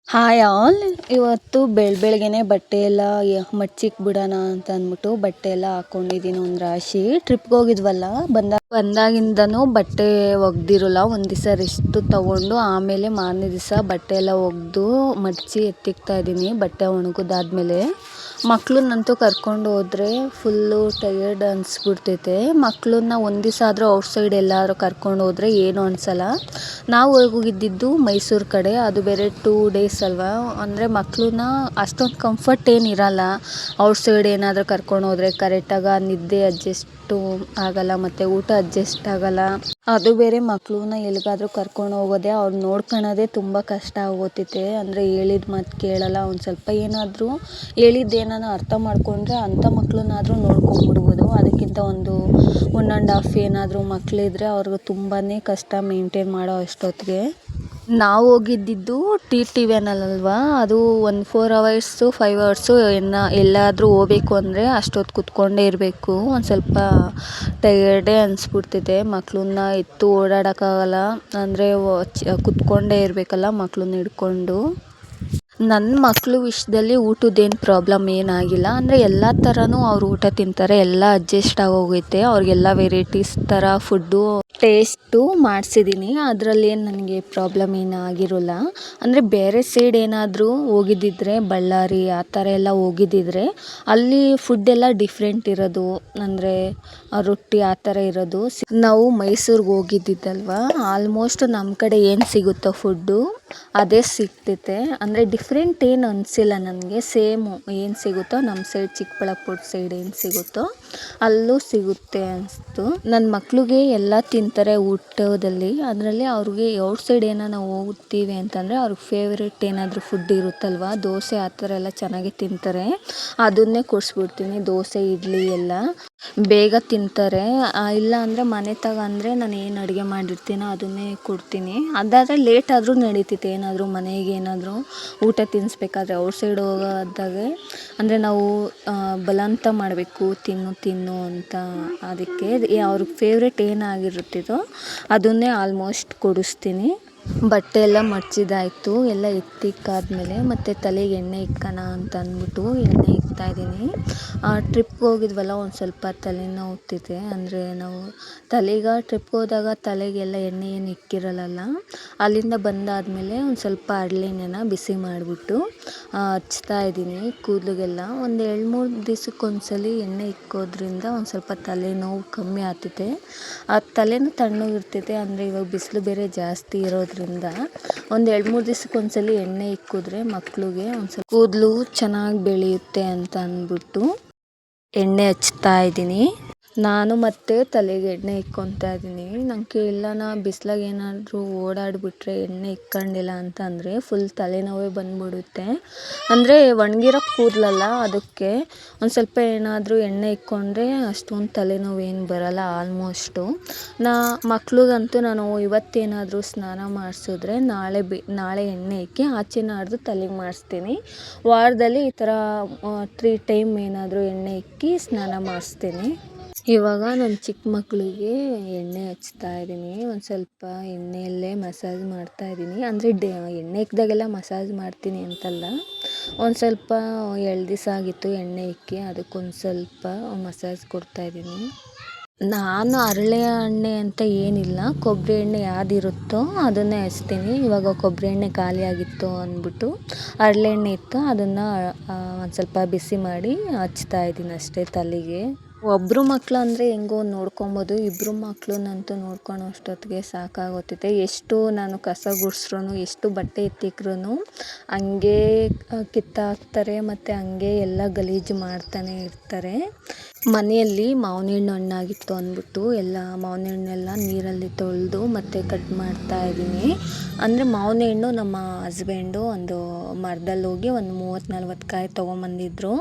Hi all. ಇವತ್ತು ಬೆಳಗ್ಗೆನೆ ಬಟ್ಟೆ ಎಲ್ಲ ಮಡ್ಚಿಕ್ ಬಿಡೋಣ ಅಂತ ಅಂದ್ಬಿಟ್ಟು ಬಟ್ಟೆ ಎಲ್ಲ ಹಾಕೊಂಡಿದ್ದೀನಿ ಒಂದು ರಾಶಿ. ಟ್ರಿಪ್ಗೆ ಹೋಗಿದ್ವಲ್ಲ, ಬಂದಾಗಿಂದನೂ ಬಟ್ಟೆ ಒಗ್ದಿರಲ್ಲ. ಒಂದು ದಿವಸ ರೆಸ್ಟ್ ತಗೊಂಡು ಆಮೇಲೆ ಮಾರನೇ ದಿವಸ ಬಟ್ಟೆ ಎಲ್ಲ ಒಗೆದು ಮಡಚಿ ಎತ್ತಿಕ್ತಾ ಇದ್ದೀನಿ ಬಟ್ಟೆ ಒಣಗಿದಾದ್ಮೇಲೆ. ಮಕ್ಳನ್ನಂತೂ ಕರ್ಕೊಂಡು ಹೋದ್ರೆ ಫುಲ್ಲು ಟಯರ್ಡ್ ಅನಿಸ್ಬಿಡ್ತೈತೆ. ಮಕ್ಕಳನ್ನ ಒಂದು ದಿವಸ ಆದರೂ ಔಟ್ಸೈಡ್ ಎಲ್ಲಾದ್ರೂ ಕರ್ಕೊಂಡು ಹೋದ್ರೆ ಏನು ಅನಿಸಲ್ಲ. ನಾವು ಹೋಗಿದ್ದಿದ್ದು ಮೈಸೂರು ಕಡೆ, ಅದು ಬೇರೆ 2 ಡೇಸ್ ಅಲ್ವಾ. ಅಂದರೆ ಮಕ್ಕಳನ್ನ ಅಷ್ಟೊಂದು ಕಂಫರ್ಟ್ ಏನಿರಲ್ಲ. ಔಟ್ಸೈಡ್ ಏನಾದರೂ ಕರ್ಕೊಂಡು ಹೋದರೆ ಕರೆಕ್ಟಾಗಿ ನಿದ್ದೆ ಅಡ್ಜಸ್ಟು ಆಗಲ್ಲ, ಮತ್ತು ಊಟ ಅಡ್ಜಸ್ಟ್ ಆಗಲ್ಲ. ಅದು ಬೇರೆ ಮಕ್ಕಳನ್ನ ಎಲ್ಲಿಗಾದ್ರೂ ಕರ್ಕೊಂಡು ಹೋಗೋದೆ ಅವ್ರು ನೋಡ್ಕೊಳ್ಳೋದೇ ತುಂಬ ಕಷ್ಟ ಆಗೋತೈತೆ. ಅಂದರೆ ಹೇಳಿದ ಮಾತು ಕೇಳಲ್ಲ. ಒಂದು ಸ್ವಲ್ಪ ಏನಾದರೂ ಹೇಳಿದ್ದೇನಾನ ಅರ್ಥ ಮಾಡಿಕೊಂಡ್ರೆ ಅಂಥ ಮಕ್ಕಳನ್ನಾದರೂ ನೋಡ್ಕೊಂಬಿಡ್ಬೋದು. ಅದಕ್ಕಿಂತ ಒಂದು 1.5 ಏನಾದರೂ ಮಕ್ಕಳಿದ್ರೆ ಅವ್ರಿಗೆ ತುಂಬಾ ಕಷ್ಟ ಮೇಂಟೈನ್ ಮಾಡೋ ಅಷ್ಟೊತ್ತಿಗೆ. ನಾವು ಹೋಗಿದ್ದಿದ್ದು ಟಿ ವ್ಯಾನಲ್ಲಲ್ವಾ, ಅದು ಒಂದು 4 ಅವರ್ಸು 5 ಅವರ್ಸು ಎಲ್ಲಾದರೂ ಹೋಗ್ಬೇಕು ಅಂದರೆ ಅಷ್ಟೊತ್ತು ಕೂತ್ಕೊಂಡೇ ಇರಬೇಕು. ಒಂದು ಸ್ವಲ್ಪ ಟಯರ್ಡೇ ಅನಿಸ್ಬಿಡ್ತೈತೆ. ಮಕ್ಕಳನ್ನ ಎತ್ತು ಓಡಾಡೋಕ್ಕಾಗಲ್ಲ. ಅಂದರೆ ಕೂತ್ಕೊಂಡೇ ಇರಬೇಕಲ್ಲ ಮಕ್ಕಳನ್ನ ಹಿಡ್ಕೊಂಡು. ನನ್ನ ಮಕ್ಕಳು ವಿಷಯದಲ್ಲಿ ಊಟದ್ದೇನು ಪ್ರಾಬ್ಲಮ್ ಏನಾಗಿಲ್ಲ. ಅಂದರೆ ಎಲ್ಲ ಥರನೂ ಅವ್ರು ಊಟ ತಿಂತಾರೆ, ಎಲ್ಲ ಅಡ್ಜಸ್ಟ್ ಆಗೋಗೈತೆ. ಅವ್ರಿಗೆಲ್ಲ ವೆರೈಟೀಸ್ ಥರ ಫುಡ್ಡು ಟೇಸ್ಟು ಮಾಡಿಸಿದ್ದೀನಿ. ಅದರಲ್ಲೇನು ನನಗೆ ಪ್ರಾಬ್ಲಮ್ ಏನು ಆಗಿರೋಲ್ಲ. ಅಂದರೆ ಬೇರೆ ಸೈಡ್ ಏನಾದರೂ ಹೋಗಿದ್ದಿದ್ರೆ, ಬಳ್ಳಾರಿ ಆ ಥರ ಎಲ್ಲ ಹೋಗಿದ್ದಿದ್ರೆ ಅಲ್ಲಿ ಫುಡ್ಡೆಲ್ಲ ಡಿಫ್ರೆಂಟ್ ಇರೋದು. ಅಂದರೆ ರೊಟ್ಟಿ ಆ ಥರ ಇರೋದು. ನಾವು ಮೈಸೂರಿಗೆ ಹೋಗಿದ್ದಿದ್ದಲ್ವ, ಆಲ್ಮೋಸ್ಟ್ ನಮ್ಮ ಕಡೆ ಏನು ಸಿಗುತ್ತೋ ಫುಡ್ಡು ಅದೇ ಸಿಗ್ತೈತೆ. ಅಂದರೆ ಡಿಫ್ರೆಂಟ್ ಏನು ಅನಿಸಿಲ್ಲ ನನಗೆ. ಸೇಮು ಏನು ಸಿಗುತ್ತೋ ನಮ್ಮ ಸೈಡ್ ಚಿಕ್ಕಬಳ್ಳಾಪುರ ಸೈಡ್ ಏನು ಸಿಗುತ್ತೋ ಅಲ್ಲೂ ಸಿಗುತ್ತೆ ಅನಿಸ್ತು. ನನ್ನ ಮಕ್ಳಿಗೆ ಎಲ್ಲ ತಿಂತಾರೆ ಊಟದಲ್ಲಿ. ಅದರಲ್ಲಿ ಅವ್ರಿಗೆ ಔಟ್ಸೈಡ್ ಏನಾನ ಹೋಗ್ತೀವಿ ಅಂತಂದರೆ ಅವ್ರಿಗೆ ಫೇವ್ರೆಟ್ ಏನಾದರೂ ಫುಡ್ ಇರುತ್ತಲ್ವ, ದೋಸೆ ಆ ಥರ ಎಲ್ಲ ಚೆನ್ನಾಗಿ ತಿಂತಾರೆ. ಅದನ್ನೇ ಕೊಡಿಸ್ಬಿಡ್ತೀನಿ, ದೋಸೆ ಇಡ್ಲಿ ಎಲ್ಲ ಬೇಗ ತಿಂತಾರೆ. ಇಲ್ಲ ಅಂದರೆ ಮನೆ ತಗೊಂಡ್ರೆ ನಾನು ಏನು ಅಡುಗೆ ಮಾಡಿರ್ತೀನೋ ಅದನ್ನೇ ಕೊಡ್ತೀನಿ. ಅದಾದರೆ ಲೇಟ್ ಆದರೂ ನಡೀತೈತೆ. ಏನಾದರೂ ಮನೆಗೆ ಏನಾದರೂ ಊಟ ತಿನ್ನಿಸ್ಬೇಕಾದ್ರೆ ಔಟ್ಸೈಡ್ ಹೋಗೋದಾಗೆ ಅಂದರೆ ನಾವು ಬಲವಂತ ಮಾಡಬೇಕು, ತಿನ್ನು ಅಂತ. ಅದಕ್ಕೆ ಅವ್ರಿಗೆ ಫೇವ್ರೆಟ್ ಏನಾಗಿರುತ್ತದೋ ಅದನ್ನೇ ಆಲ್ಮೋಸ್ಟ್ ಕೊಡಿಸ್ತೀನಿ. ಬಟ್ಟೆ ಎಲ್ಲ ಮಡ್ಚಿದಾಯಿತು. ಎಲ್ಲ ಎತ್ತಿಕ್ಕಾದ್ಮೇಲೆ ಮತ್ತು ತಲೆಗೆ ಎಣ್ಣೆ ಇಕ್ಕೋಣ ಅಂತ ಅಂದ್ಬಿಟ್ಟು ಎಣ್ಣೆ ಇಕ್ತಾಯಿದ್ದೀನಿ. ಟ್ರಿಪ್ಗೆ ಹೋಗಿದ್ವಲ್ಲ, ಒಂದು ಸ್ವಲ್ಪ ತಲೆನೋವ್ತಿದೆ. ಅಂದರೆ ನಾವು ಟ್ರಿಪ್ಗೆ ಹೋದಾಗ ತಲೆಗೆಲ್ಲ ಎಣ್ಣೆ ಏನು ಇಕ್ಕಿರಲ್ಲ. ಅಲ್ಲಿಂದ ಬಂದಾದಮೇಲೆ ಒಂದು ಸ್ವಲ್ಪ ಹರಳೆಣ್ಣೆನ ಬಿಸಿ ಮಾಡಿಬಿಟ್ಟು ಹಚ್ತಾ ಇದ್ದೀನಿ ಕೂದಲಿಗೆಲ್ಲ. ಒಂದು 2-3 ದಿವಸಕ್ಕೊಂದ್ಸಲಿ ಎಣ್ಣೆ ಇಕ್ಕೋದ್ರಿಂದ ಒಂದು ಸ್ವಲ್ಪ ತಲೆನೋವು ಕಮ್ಮಿ ಆಗ್ತೈತೆ. ಆ ತಲೆನೂ ತಣ್ಣಗಿರ್ತೈತೆ. ಅಂದರೆ ಇವಾಗ ಬಿಸಿಲು ಬೇರೆ ಜಾಸ್ತಿ ಇರೋದ್ರಿಂದ ಒಂದು 2-3 ದಿವಸಕ್ಕೊಂದ್ಸಲಿ ಎಣ್ಣೆ ಇಕ್ಕಿದ್ರೆ ಮಕ್ಕಳಿಗೆ ಒಂದು ಸ್ವಲ್ಪ ಕೂದಲು ಚೆನ್ನಾಗಿ ಬೆಳೆಯುತ್ತೆ ಅಂತ ಅಂದ್ಬಿಟ್ಟು ಎಣ್ಣೆ ಹಚ್ತಾ ಇದ್ದೀನಿ. ನಾನು ಮತ್ತು ತಲೆಗೆ ಎಣ್ಣೆ ಇಕ್ಕೊತಾ ಇದ್ದೀನಿ. ನನಗೆ ಎಲ್ಲಾನ ಬಿಸ್ಲಾಗ ಏನಾದರೂ ಓಡಾಡಿಬಿಟ್ರೆ ಎಣ್ಣೆ ಇಕ್ಕೊಂಡಿಲ್ಲ ಅಂತಂದರೆ ಫುಲ್ ತಲೆನೋವೇ ಬಂದ್ಬಿಡುತ್ತೆ. ಅಂದರೆ ಒಣಗಿರೋ ಕೂದಲಲ್ಲ, ಅದಕ್ಕೆ ಒಂದು ಸ್ವಲ್ಪ ಏನಾದರೂ ಎಣ್ಣೆ ಇಕ್ಕೊಂಡ್ರೆ ಅಷ್ಟೊಂದು ತಲೆನೋವು ಏನು ಬರಲ್ಲ ಆಲ್ಮೋಸ್ಟು. ಮಕ್ಳಿಗಂತೂ ನಾನು ಇವತ್ತೇನಾದರೂ ಸ್ನಾನ ಮಾಡಿಸಿದ್ರೆ ನಾಳೆ ಎಣ್ಣೆ ಇಕ್ಕಿ ಆಚೆ ನಾಡ್ದು ತಲೆಗೆ ಮಾಡಿಸ್ತೀನಿ. ವಾರದಲ್ಲಿ ಈ ಥರ 3 ಟೈಮ್ ಏನಾದರೂ ಎಣ್ಣೆ ಇಕ್ಕಿ ಸ್ನಾನ ಮಾಡಿಸ್ತೀನಿ. ಇವಾಗ ನನ್ನ ಚಿಕ್ಕ ಮಕ್ಕಳಿಗೆ ಎಣ್ಣೆ ಹಚ್ತಾ ಇದ್ದೀನಿ. ಒಂದು ಸ್ವಲ್ಪ ಎಣ್ಣೆಯಲ್ಲೇ ಮಸಾಜ್ ಮಾಡ್ತಾಯಿದ್ದೀನಿ. ಅಂದರೆ ಎಣ್ಣೆ ಇಕ್ಕಿದಾಗೆಲ್ಲ ಮಸಾಜ್ ಮಾಡ್ತೀನಿ ಅಂತಲ್ಲ, ಒಂದು ಸ್ವಲ್ಪ 2 ದಿವಸ ಆಗಿತ್ತು ಎಣ್ಣೆ ಇಕ್ಕಿ, ಅದಕ್ಕೊಂದು ಸ್ವಲ್ಪ ಮಸಾಜ್ ಕೊಡ್ತಾಯಿದ್ದೀನಿ. ನಾನು ಹರಳೆ ಎಣ್ಣೆ ಅಂತ ಏನಿಲ್ಲ, ಕೊಬ್ಬರಿ ಎಣ್ಣೆ ಯಾವುದಿರುತ್ತೋ ಅದನ್ನೇ ಹಚ್ತೀನಿ. ಇವಾಗ ಕೊಬ್ಬರಿ ಎಣ್ಣೆ ಖಾಲಿ ಆಗಿತ್ತು ಅಂದ್ಬಿಟ್ಟು ಹರಳೆ ಎಣ್ಣೆ ಇತ್ತು, ಅದನ್ನು ಒಂದು ಸ್ವಲ್ಪ ಬಿಸಿ ಮಾಡಿ ಹಚ್ತಾ ಇದ್ದೀನಿ ಅಷ್ಟೇ ತಲೆಗೆ. ಒಬ್ಬರು ಮಕ್ಕಳು ಅಂದರೆ ಹೆಂಗೋ ನೋಡ್ಕೊಬೋದು, 2 ಮಕ್ಕಳನ್ನಂತೂ ನೋಡ್ಕೊಳ್ಳೋ ಅಷ್ಟೊತ್ತಿಗೆ ಸಾಕಾಗೋತೈತೆ. ಎಷ್ಟು ನಾನು ಕಸ ಗುಡಿಸ್ರೂ, ಎಷ್ಟು ಬಟ್ಟೆ ಎತ್ತಿಕ್ರೂ ಹಂಗೇ ಕಿತ್ತಾಕ್ತಾರೆ ಮತ್ತು ಹಂಗೆ ಎಲ್ಲ ಗಲೀಜು ಮಾಡ್ತಾನೆ ಇರ್ತಾರೆ. ಮನೆಯಲ್ಲಿ ಮಾವಿನ ಹಣ್ಣು ಹಣ್ಣಾಗಿತ್ತು ಅಂದ್ಬಿಟ್ಟು ಎಲ್ಲ ಮಾವಿನ ಹಣ್ಣೆಲ್ಲ ನೀರಲ್ಲಿ ತೊಳೆದು ಮತ್ತು ಕಟ್ ಮಾಡ್ತಾ ಇದ್ದೀನಿ. ಅಂದರೆ ಮಾವಿನ ಹಣ್ಣು ನಮ್ಮ ಹಸ್ಬೆಂಡು ಒಂದು ಮರದಲ್ಲಿ ಹೋಗಿ ಒಂದು 30-40 ಕಾಯಿ ತೊಗೊಂಬಂದಿದ್ರು.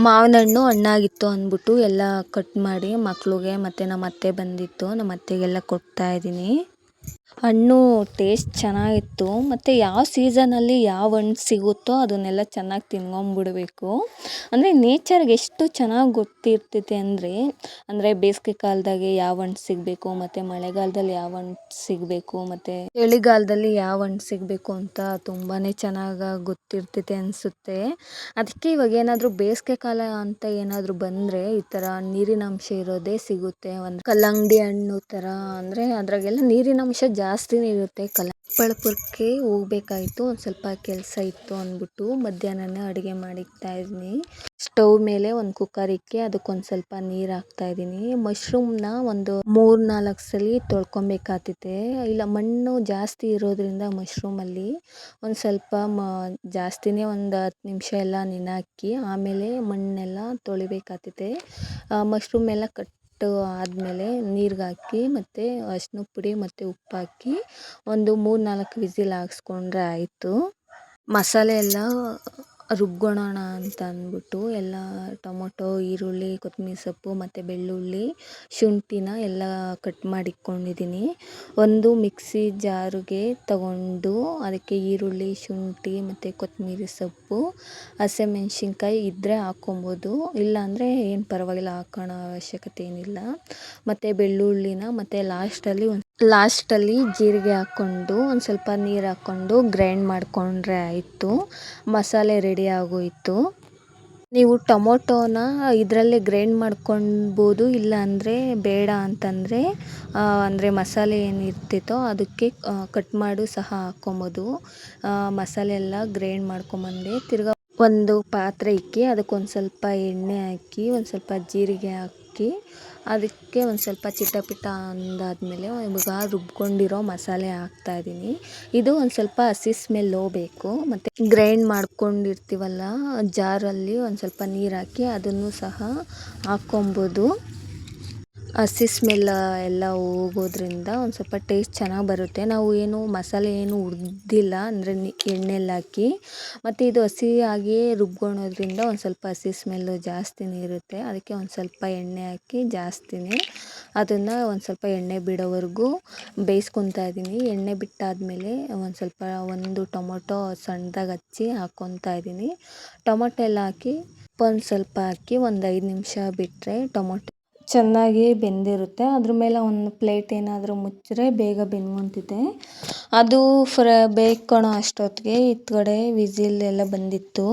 ಮಾವಿನ ಹಣ್ಣು ಹಣ್ಣಾಗಿತ್ತು ಅಂದ್ಬಿಟ್ಟು ಎಲ್ಲ ಕಟ್ ಮಾಡಿ ಮಕ್ಕಳಿಗೆ ಮತ್ತು ನಮ್ಮ ಅತ್ತೆ ಬಂದಿತ್ತು, ನಮ್ಮ ಅತ್ತೆಗೆಲ್ಲ ಕೊಡ್ತಾಯಿದ್ದೀನಿ. ಹಣ್ಣು ಟೇಸ್ಟ್ ಚೆನ್ನಾಗಿತ್ತು. ಮತ್ತು ಯಾವ ಸೀಸನಲ್ಲಿ ಯಾವ ಹಣ್ಣು ಸಿಗುತ್ತೋ ಅದನ್ನೆಲ್ಲ ಚೆನ್ನಾಗಿ ತಿನ್ಕೊಂಬಿಡ್ಬೇಕು. ಅಂದರೆ ನೇಚರ್ಗೆ ಎಷ್ಟು ಚೆನ್ನಾಗಿ ಗೊತ್ತಿರ್ತೈತೆ ಅಂದರೆ ಬೇಸಿಗೆ ಕಾಲದಾಗೆ ಯಾವ ಹಣ್ಣು ಸಿಗಬೇಕು, ಮತ್ತು ಮಳೆಗಾಲದಲ್ಲಿ ಯಾವ ಹಣ್ಣು ಸಿಗಬೇಕು, ಮತ್ತು ಚಳಿಗಾಲದಲ್ಲಿ ಯಾವ ಹಣ್ಣು ಸಿಗಬೇಕು ಅಂತ ತುಂಬಾ ಚೆನ್ನಾಗಿ ಗೊತ್ತಿರ್ತೈತೆ ಅನಿಸುತ್ತೆ. ಅದಕ್ಕೆ ಇವಾಗ ಏನಾದರೂ ಬೇಸಿಗೆ ಕಾಲ ಅಂತ ಏನಾದರೂ ಬಂದರೆ ಈ ಥರ ನೀರಿನಂಶ ಇರೋದೇ ಸಿಗುತ್ತೆ. ಒಂದು ಕಲ್ಲಂಗಡಿ ಹಣ್ಣು ಥರ ಅಂದರೆ ಅದ್ರಾಗೆಲ್ಲ ನೀರಿನಂಶ ಜಾಸ್ತಿನೇ ಇರುತ್ತೆ. ಚಿಕ್ಕಬಳ್ಳಾಪುರಕ್ಕೆ ಹೋಗ್ಬೇಕಾಯ್ತು, ಒಂದು ಸ್ವಲ್ಪ ಕೆಲಸ ಇತ್ತು ಅಂದ್ಬಿಟ್ಟು ಮಧ್ಯಾಹ್ನನೇ ಅಡುಗೆ ಮಾಡಿಕ್ತಾಯಿದ್ದೀನಿ. ಸ್ಟವ್ ಮೇಲೆ ಒಂದು ಕುಕ್ಕರ್ ಇಕ್ಕಿ ಅದಕ್ಕೊಂದು ಸ್ವಲ್ಪ ನೀರು ಹಾಕ್ತಾಯಿದ್ದೀನಿ. ಮಶ್ರೂಮ್ನ ಒಂದು 3-4 ಸಲ ತೊಳ್ಕೊಬೇಕಾಗ್ತೈತೆ. ಇಲ್ಲ ಮಣ್ಣು ಜಾಸ್ತಿ ಇರೋದ್ರಿಂದ ಮಶ್ರೂಮಲ್ಲಿ ಒಂದು ಸ್ವಲ್ಪ ಜಾಸ್ತಿನೇ ಒಂದು 10 ನಿಮಿಷ ಎಲ್ಲ ನೆನೆಹಾಕಿ ಆಮೇಲೆ ಮಣ್ಣೆಲ್ಲ ತೊಳಿಬೇಕಾಗ್ತೈತೆ. ಮಶ್ರೂಮ್ ಎಲ್ಲ ಆದಮೇಲೆ ನೀರಿಗೆ ಹಾಕಿ ಮತ್ತು ಅರಿಶಿನ ಪುಡಿ ಮತ್ತು ಉಪ್ಪು ಹಾಕಿ ಒಂದು 3-4 ವಿಸಿಲ್ ಹಾಕ್ಸ್ಕೊಂಡ್ರೆ ಆಯಿತು. ಮಸಾಲೆ ಎಲ್ಲ ರುಬ್ಕೊಳ್ಳೋಣ ಅಂತ ಅಂದ್ಬಿಟ್ಟು ಎಲ್ಲ ಟೊಮೊಟೊ, ಈರುಳ್ಳಿ, ಕೊತ್ತಂಬರಿ ಸೊಪ್ಪು ಮತ್ತು ಬೆಳ್ಳುಳ್ಳಿ, ಶುಂಠಿನ ಎಲ್ಲ ಕಟ್ ಮಾಡಿ ಇಟ್ಕೊಂಡಿದ್ದೀನಿ. ಒಂದು ಮಿಕ್ಸಿ ಜಾರಿಗೆ ತಗೊಂಡು ಅದಕ್ಕೆ ಈರುಳ್ಳಿ, ಶುಂಠಿ ಮತ್ತು ಕೊತ್ತಂಬರಿ ಸೊಪ್ಪು, ಹಸಿಮೆಣ್ಸಿನ್ಕಾಯಿ ಇದ್ದರೆ ಹಾಕ್ಕೊಬೋದು, ಇಲ್ಲಾಂದರೆ ಏನು ಪರವಾಗಿಲ್ಲ, ಹಾಕೋಣ ಅವಶ್ಯಕತೆ ಏನಿಲ್ಲ. ಮತ್ತು ಬೆಳ್ಳುಳ್ಳಿನ ಮತ್ತು ಲಾಸ್ಟಲ್ಲಿ ಜೀರಿಗೆ ಹಾಕ್ಕೊಂಡು ಒಂದು ಸ್ವಲ್ಪ ನೀರು ಹಾಕ್ಕೊಂಡು ಗ್ರೈಂಡ್ ಮಾಡಿಕೊಂಡ್ರೆ ಆಯಿತು. ಮಸಾಲೆ ರೆಡಿ ಆಗೋಯಿತು. ನೀವು ಟೊಮೊಟೊನ ಇದರಲ್ಲೇ ಗ್ರೈಂಡ್ ಮಾಡ್ಕೊಳ್ಬೋದು, ಇಲ್ಲ ಅಂದರೆ ಬೇಡ ಅಂತಂದರೆ ಅಂದರೆ ಮಸಾಲೆ ಏನಿರ್ತಿತ್ತೋ ಅದಕ್ಕೆ ಕಟ್ ಮಾಡಿ ಸಹ ಹಾಕ್ಕೊಬೋದು. ಮಸಾಲೆ ಎಲ್ಲ ಗ್ರೈಂಡ್ ಮಾಡ್ಕೊಂಬಂದೆ. ತಿರ್ಗಾ ಒಂದು ಪಾತ್ರೆ ಇಕ್ಕಿ ಅದಕ್ಕೊಂದು ಸ್ವಲ್ಪ ಎಣ್ಣೆ ಹಾಕಿ ಒಂದು ಸ್ವಲ್ಪ ಜೀರಿಗೆ ಹಾಕಿ ಅದಕ್ಕೆ ಒಂದು ಸ್ವಲ್ಪ ಚಿಟಪಿಟ ಅಂದಾದಮೇಲೆ ಇವಾಗ ರುಬ್ಕೊಂಡಿರೋ ಮಸಾಲೆ ಹಾಕ್ತಾಯಿದ್ದೀನಿ. ಇದು ಒಂದು ಸ್ವಲ್ಪ ಹಸಿ ಸ್ಮೆಲ್ ಹೋಗಬೇಕು. ಮತ್ತು ಗ್ರೈಂಡ್ ಮಾಡ್ಕೊಂಡಿರ್ತೀವಲ್ಲ ಜಾರಲ್ಲಿ ಒಂದು ಸ್ವಲ್ಪ ನೀರು ಹಾಕಿ ಅದನ್ನು ಸಹ ಹಾಕ್ಕೊಬೋದು. ಹಸಿ ಸ್ಮೆಲ್ ಎಲ್ಲ ಹೋಗೋದ್ರಿಂದ ಒಂದು ಸ್ವಲ್ಪ ಟೇಸ್ಟ್ ಚೆನ್ನಾಗಿ ಬರುತ್ತೆ. ನಾವು ಮಸಾಲೆ ಹುರಿದಿಲ್ಲ ಅಂದರೆ ಎಣ್ಣೆಲ್ಲಿ ಹಾಕಿ, ಮತ್ತು ಇದು ಹಸಿಯಾಗಿಯೇ ರುಬ್ಕೊಳೋದ್ರಿಂದ ಒಂದು ಸ್ವಲ್ಪ ಹಸಿ ಸ್ಮೆಲ್ಲು ಜಾಸ್ತಿನೇ ಇರುತ್ತೆ. ಅದಕ್ಕೆ ಒಂದು ಸ್ವಲ್ಪ ಎಣ್ಣೆ ಹಾಕಿ ಜಾಸ್ತಿನೇ ಅದನ್ನು ಒಂದು ಸ್ವಲ್ಪ ಎಣ್ಣೆ ಬಿಡೋವರೆಗೂ ಬೇಯಿಸ್ಕೊತಾ ಇದ್ದೀನಿ. ಎಣ್ಣೆ ಬಿಟ್ಟಾದಮೇಲೆ ಒಂದು ಟೊಮೊಟೊ ಸಣ್ಣದಾಗಿ ಹಚ್ಚಿ ಹಾಕ್ಕೊತಾ ಇದ್ದೀನಿ. ಟೊಮೊಟೊ ಎಲ್ಲ ಹಾಕಿ ಒಂದು ಸ್ವಲ್ಪ ಹಾಕಿ ಒಂದು 5 ನಿಮಿಷ ಬಿಟ್ಟರೆ ಟೊಮೊಟೊ ಚೆನ್ನಾಗಿ ಬೆಂದಿರುತ್ತೆ. ಅದ್ರ ಮೇಲೆ ಒಂದು ಪ್ಲೇಟ್ ಏನಾದರೂ ಮುಚ್ಚಿದ್ರೆ ಬೇಗ ಬೆಂದ್ಕೊತೈತೆ. ಅದು ಬೇಯ್ಕೊಳ್ಳೋ ಅಷ್ಟೊತ್ತಿಗೆ ಕಡೆ ವಿಸಿಲ್ ಎಲ್ಲ ಬಂದಿತ್ತು.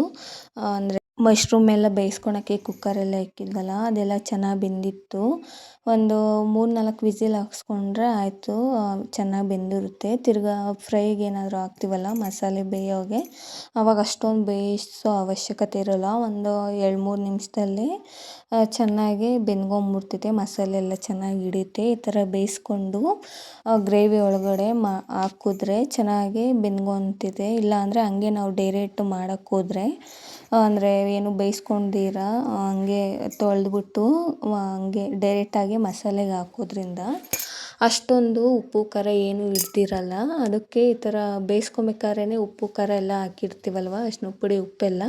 ಅಂದರೆ ಮಶ್ರೂಮ್ ಎಲ್ಲ ಬೇಯಿಸ್ಕೊಳಕ್ಕೆ ಕುಕ್ಕರೆಲ್ಲ ಇಕ್ಕಿದ್ವಲ್ಲ ಅದೆಲ್ಲ ಚೆನ್ನಾಗಿ ಬೆಂದಿತ್ತು. ಒಂದು 3-4 ವಿಸಿಲ್ ಹಾಕ್ಸ್ಕೊಂಡ್ರೆ ಆಯಿತು, ಚೆನ್ನಾಗಿ ಬೆಂದಿರುತ್ತೆ. ತಿರ್ಗಾ ಫ್ರೈಗೆ ಏನಾದರೂ ಹಾಕ್ತೀವಲ್ಲ ಮಸಾಲೆ ಬೇಯೋಗೆ, ಆವಾಗ ಅಷ್ಟೊಂದು ಬೇಯಿಸೋ ಅವಶ್ಯಕತೆ ಇರೋಲ್ಲ. ಒಂದು 2-3 ನಿಮಿಷದಲ್ಲಿ ಚೆನ್ನಾಗಿ ಬೆಂದ್ಕೊಂಬಿಡ್ತೈತೆ. ಮಸಾಲೆ ಎಲ್ಲ ಚೆನ್ನಾಗಿ ಹಿಡಿಯುತ್ತೆ. ಈ ಥರ ಬೇಯಿಸ್ಕೊಂಡು ಗ್ರೇವಿ ಒಳಗಡೆ ಹಾಕಿದ್ರೆ ಚೆನ್ನಾಗಿ ಬೆಂದ್ಕೊತೈತೆ. ಇಲ್ಲಾಂದರೆ ಹಂಗೆ ನಾವು ಡೈರೆಕ್ಟ್ ಮಾಡೋಕ್ಕೋದ್ರೆ ಅಂದರೆ ಬೇಯಿಸ್ಕೊಂಡಿರ ಹಂಗೆ ತೊಳೆದ್ಬಿಟ್ಟು ಹಂಗೆ ಡೈರೆಕ್ಟಾಗಿ ಮಸಾಲೆಗೆ ಹಾಕೋದ್ರಿಂದ ಅಷ್ಟೊಂದು ಉಪ್ಪು ಖಾರ ಏನೂ ಹಿಡ್ದಿರಲ್ಲ. ಅದಕ್ಕೆ ಈ ಥರ ಬೇಯಿಸ್ಕೊಬೇಕಾದ್ರೇ ಉಪ್ಪು ಖಾರ ಎಲ್ಲ ಹಾಕಿರ್ತೀವಲ್ವ, ಅರಿಶಿನ ಪುಡಿ ಉಪ್ಪೆಲ್ಲ,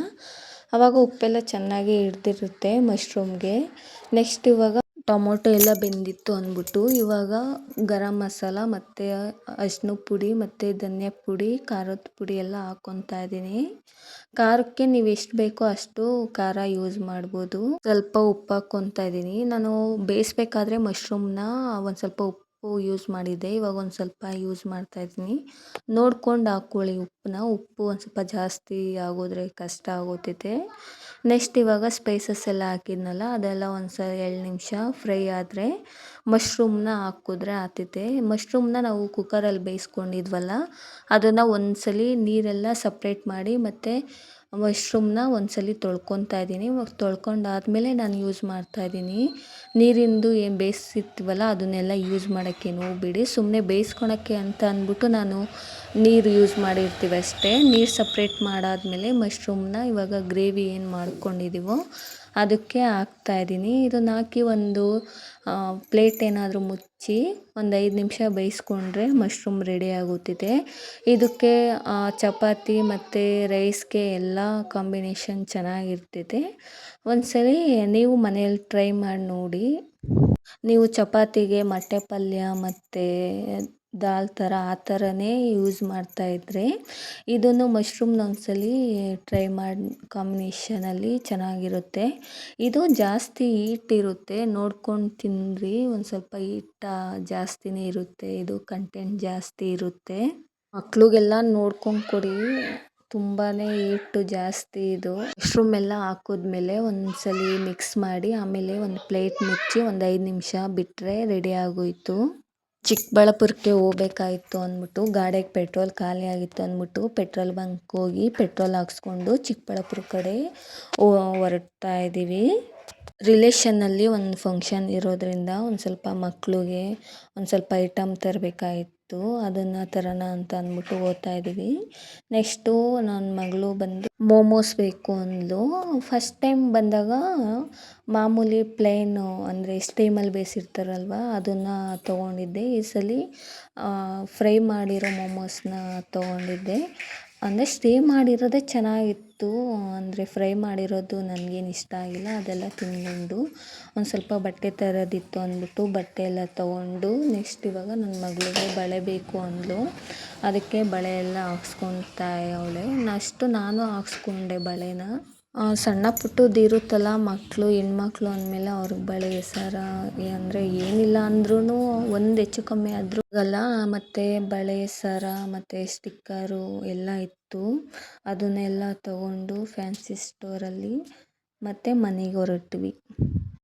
ಆವಾಗ ಉಪ್ಪೆಲ್ಲ ಚೆನ್ನಾಗಿ ಹಿಡ್ದಿರುತ್ತೆ ಮಶ್ರೂಮ್ಗೆ. ನೆಕ್ಸ್ಟ್ ಇವಾಗ ಟೊಮೊಟೊ ಎಲ್ಲ ಬೆಂದಿತ್ತು ಅಂದ್ಬಿಟ್ಟು ಇವಾಗ ಗರಂ ಮಸಾಲ ಮತ್ತು ಅರಿಶಿನ ಪುಡಿ ಮತ್ತು ಧನಿಯಾ ಪುಡಿ, ಖಾರದ ಪುಡಿ ಎಲ್ಲ ಹಾಕ್ಕೊತಾ ಇದ್ದೀನಿ. ಖಾರಕ್ಕೆ ನೀವು ಎಷ್ಟು ಬೇಕೋ ಅಷ್ಟು ಖಾರ ಯೂಸ್ ಮಾಡ್ಬೋದು. ಸ್ವಲ್ಪ ಉಪ್ಪು ಹಾಕ್ಕೊತಾ ಇದ್ದೀನಿ. ನಾನು ಬೇಯಿಸ್ಬೇಕಾದ್ರೆ ಮಶ್ರೂಮ್ನ ಒಂದು ಸ್ವಲ್ಪ ಉಪ್ಪು ಯೂಸ್ ಮಾಡಿದ್ದೆ, ಇವಾಗ ಒಂದು ಸ್ವಲ್ಪ ಯೂಸ್ ಮಾಡ್ತಾಯಿದ್ದೀನಿ. ನೋಡ್ಕೊಂಡು ಹಾಕ್ಕೊಳ್ಳಿ ಉಪ್ಪನ್ನ. ಉಪ್ಪು ಒಂದು ಸ್ವಲ್ಪ ಜಾಸ್ತಿ ಆಗೋದ್ರೆ ಕಷ್ಟ ಆಗೋತೈತೆ. ನೆಕ್ಸ್ಟ್ ಇವಾಗ ಸ್ಪೈಸಸ್ ಎಲ್ಲ ಹಾಕಿದ್ನಲ್ಲ ಅದೆಲ್ಲ ಒಂದು 2 ನಿಮಿಷ ಫ್ರೈ ಆದರೆ ಮಶ್ರೂಮ್ನ ಹಾಕಿದ್ರೆ ಆಗ್ತೈತೆ. ಮಶ್ರೂಮ್ನ ನಾವು ಕುಕ್ಕರಲ್ಲಿ ಬೇಯಿಸ್ಕೊಂಡಿದ್ವಲ್ಲ ಅದನ್ನು ಒಂದ್ಸಲಿ ನೀರೆಲ್ಲ ಸಪ್ರೇಟ್ ಮಾಡಿ ಮತ್ತು ಮಶ್ರೂಮ್ನ ಒಂದ್ಸಲಿ ತೊಳ್ಕೊತಾ ಇದ್ದೀನಿ. ತೊಳ್ಕೊಂಡಾದ್ಮೇಲೆ ನಾನು ಯೂಸ್ ಮಾಡ್ತಾಯಿದ್ದೀನಿ. ನೀರಿಂದು ಏನು ಬೇಯಿಸಿರ್ತೀವಲ್ಲ ಅದನ್ನೆಲ್ಲ ಯೂಸ್ ಮಾಡೋಕ್ಕೇನು ಹೋಗಬೇಡಿ. ಸುಮ್ಮನೆ ಬೇಯಿಸ್ಕೊಳಕ್ಕೆ ಅಂತ ಅಂದ್ಬಿಟ್ಟು ನಾನು ನೀರು ಯೂಸ್ ಮಾಡಿರ್ತೀವಿ ಅಷ್ಟೇ. ನೀರು ಸಪ್ರೇಟ್ ಮಾಡಾದಮೇಲೆ ಮಶ್ರೂಮ್ನ ಇವಾಗ ಗ್ರೇವಿ ಏನು ಮಾಡ್ಕೊಂಡಿದ್ದೀವೋ ಅದಕ್ಕೆ ಹಾಕ್ತಾಯಿದ್ದೀನಿ. ಇದನ್ನು ಹಾಕಿ ಒಂದು ಪ್ಲೇಟ್ ಏನಾದರೂ ಮುಚ್ಚಿ ಒಂದು 5 ನಿಮಿಷ ಬೇಯಿಸ್ಕೊಂಡ್ರೆ ಮಶ್ರೂಮ್ ರೆಡಿ ಆಗುತ್ತಿದೆ. ಇದಕ್ಕೆ ಚಪಾತಿ ಮತ್ತು ರೈಸ್ಗೆ ಎಲ್ಲ ಕಾಂಬಿನೇಷನ್ ಚೆನ್ನಾಗಿರ್ತೈತೆ. ಒಂದ್ಸಲಿ ನೀವು ಮನೆಯಲ್ಲಿ ಟ್ರೈ ಮಾಡಿ ನೋಡಿ. ನೀವು ಚಪಾತಿಗೆ ಮೊಟ್ಟೆ ಪಲ್ಯ ಮತ್ತು ದಾಲ್ ಥರ ಆ ಥರನೇ ಯೂಸ್ ಮಾಡ್ತಾಯಿದ್ರೆ, ಇದನ್ನು ಮಶ್ರೂಮ್ನ ಒಂದ್ಸಲಿ ಟ್ರೈ ಮಾಡಿ ಕಾಂಬಿನೇಷನಲ್ಲಿ ಚೆನ್ನಾಗಿರುತ್ತೆ. ಇದು ಜಾಸ್ತಿ ಹೀಟಿರುತ್ತೆ, ನೋಡ್ಕೊಂಡು ತಿನ್ನಿರಿ. ಒಂದು ಸ್ವಲ್ಪ ಹೀಟ ಜಾಸ್ತಿನೇ ಇರುತ್ತೆ, ಇದು ಕಂಟೆಂಟ್ ಜಾಸ್ತಿ ಇರುತ್ತೆ. ಮಕ್ಳಿಗೆಲ್ಲ ನೋಡ್ಕೊಂಡು ಕೊಡಿ, ತುಂಬಾ ಹೀಟು ಜಾಸ್ತಿ ಇದು. ಮಶ್ರೂಮ್ ಎಲ್ಲ ಹಾಕಿದ್ಮೇಲೆ ಒಂದ್ಸಲಿ ಮಿಕ್ಸ್ ಮಾಡಿ ಆಮೇಲೆ ಒಂದು ಪ್ಲೇಟ್ ಮುಚ್ಚಿ ಒಂದು 5 ನಿಮಿಷ ಬಿಟ್ಟರೆ ರೆಡಿ ಆಗೋಯಿತು. ಚಿಕ್ಕಬಳ್ಳಾಪುರಕ್ಕೆ ಹೋಗ್ಬೇಕಾಯಿತು ಅಂದ್ಬಿಟ್ಟು, ಗಾಡಿಗೆ ಪೆಟ್ರೋಲ್ ಖಾಲಿ ಆಗಿತ್ತು ಅಂದ್ಬಿಟ್ಟು ಪೆಟ್ರೋಲ್ ಬಂಕ್ ಹೋಗಿ ಪೆಟ್ರೋಲ್ ಹಾಕ್ಸ್ಕೊಂಡು ಚಿಕ್ಕಬಳ್ಳಾಪುರ ಕಡೆ ಹೊರಡ್ತಾ ಇದ್ದೀವಿ. ರಿಲೇಷನ್ನಲ್ಲಿ ಒಂದು ಫಂಕ್ಷನ್ ಇರೋದ್ರಿಂದ ಒಂದು ಸ್ವಲ್ಪ ಮಕ್ಳಿಗೆ ಒಂದು ಸ್ವಲ್ಪ ಐಟಮ್ ತರಬೇಕಾಯಿತು, ಅದನ್ನು ತರೋಣ ಅಂತ ಅಂದ್ಬಿಟ್ಟು ಹೋಗ್ತಾ ಇದ್ದೀವಿ. ನೆಕ್ಸ್ಟು ನನ್ನ ಮಗಳು ಬಂದು ಮೋಮೋಸ್ ಬೇಕು ಅಂದ್ಲು. ಫಸ್ಟ್ ಟೈಮ್ ಬಂದಾಗ ಮಾಮೂಲಿ ಪ್ಲೇನು ಅಂದರೆ ಸ್ಟೀಮಲ್ಲಿ ಬೇಯಿಸಿರ್ತಾರಲ್ವ ಅದನ್ನು ತೊಗೊಂಡಿದ್ದೆ. ಈ ಸಲ ಫ್ರೈ ಮಾಡಿರೋ ಮೋಮೋಸ್ನ ತೊಗೊಂಡಿದ್ದೆ. ಅಂದರೆ ಸ್ಟೀಮ್ ಮಾಡಿರೋದೇ ಚೆನ್ನಾಗಿತ್ತು, ಅಂದರೆ ಫ್ರೈ ಮಾಡಿರೋದು ನನಗೇನು ಇಷ್ಟ ಆಗಿಲ್ಲ. ಅದೆಲ್ಲ ತಿಂದ್ಕೊಂಡು ಒಂದು ಸ್ವಲ್ಪ ಬಟ್ಟೆ ತರೋದಿತ್ತು ಅಂದ್ಬಿಟ್ಟು ಬಟ್ಟೆ ಎಲ್ಲ ತೊಗೊಂಡು ನೆಕ್ಸ್ಟ್ ಇವಾಗ ನನ್ನ ಮಗಳಿಗೆ ಬಳೆ ಬೇಕು ಅಂದಳು. ಅದಕ್ಕೆ ಬಳೆ ಎಲ್ಲ ಹಾಕ್ಸ್ಕೊತಾ ಅವಳೆ. ನೆಕ್ಸ್ಟು ನಾನು ಹಾಕ್ಸ್ಕೊಂಡೆ ಬಳೆನ. ಸಣ್ಣ ಪುಟ್ಟದ್ದು ಇರುತ್ತಲ್ಲ, ಮಕ್ಕಳು ಹೆಣ್ಮಕ್ಳು ಅಂದಮೇಲೆ ಅವ್ರಿಗೆ ಬಳೆ ಸರ ಅಂದರೆ ಏನಿಲ್ಲ ಅಂದ್ರೂ ಒಂದು ಹೆಚ್ಚು ಕಮ್ಮಿ ಆದರೂ ಆಗಲ್ಲ. ಮತ್ತು ಬಳೆ ಸರ ಮತ್ತು ಸ್ಟಿಕ್ಕರು ಎಲ್ಲ ಇತ್ತು, ಅದನ್ನೆಲ್ಲ ತಗೊಂಡು ಫ್ಯಾನ್ಸಿ ಸ್ಟೋರಲ್ಲಿ ಮತ್ತು ಮನೆಗೆ ಹೊರಟ್ವಿ.